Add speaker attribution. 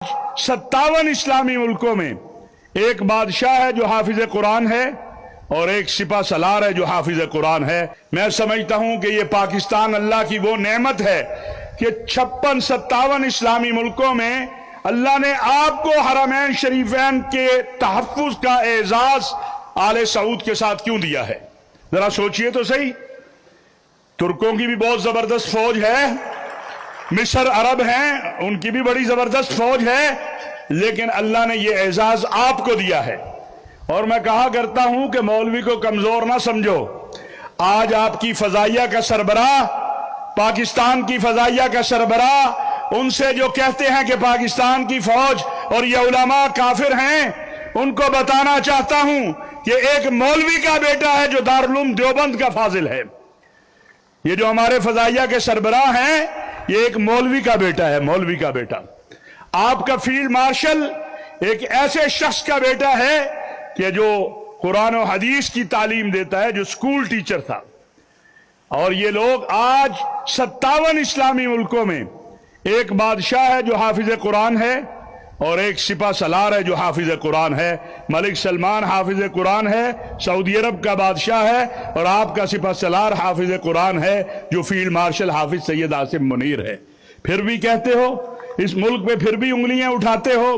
Speaker 1: 57 इस्लामी मुल्कों में एक बादशाह है जो हाफिज कुरान है और एक सिपा सलार है जो हाफिज कुरान है। मैं समझता हूं कि ये पाकिस्तान अल्लाह की वो नेमत है कि 56-57 इस्लामी मुल्कों में अल्लाह ने आपको हरमैन शरीफैन के तहफ्फुज का एजाज आले सऊद के साथ क्यों दिया है। जरा सोचिए तो सही। तुर्कों की भी बहुत जबरदस्त फौज है, मिस्र अरब हैं, उनकी भी बड़ी जबरदस्त फौज है, लेकिन अल्लाह ने ये एजाज आपको दिया है। और मैं कहा करता हूं कि मौलवी को कमजोर ना समझो। आज आपकी फजाइया का सरबराह, पाकिस्तान की फजाइया का सरबराह, उनसे जो कहते हैं कि पाकिस्तान की फौज और ये उलमा काफिर हैं, उनको बताना चाहता हूं कि एक मौलवी का बेटा है जो दारुल उलूम देवबंद का फाजिल है। ये जो हमारे फजाइया के सरबराह हैं, ये एक मौलवी का बेटा है, मौलवी का बेटा। आपका फील्ड मार्शल एक ऐसे शख्स का बेटा है कि जो कुरान और हदीस की तालीम देता है, जो स्कूल टीचर था। और ये लोग आज 57 इस्लामी मुल्कों में एक बादशाह है जो हाफिज कुरान है और एक सिपा सलार है जो हाफिज कुरान है। मलिक सलमान हाफिज कुरान है, सऊदी अरब का बादशाह है, और आपका सिपा सलार हाफिज कुरान है जो फील्ड मार्शल हाफिज सैयद आसिम मुनीर है। फिर भी कहते हो, इस मुल्क पे फिर भी उंगलियां उठाते हो।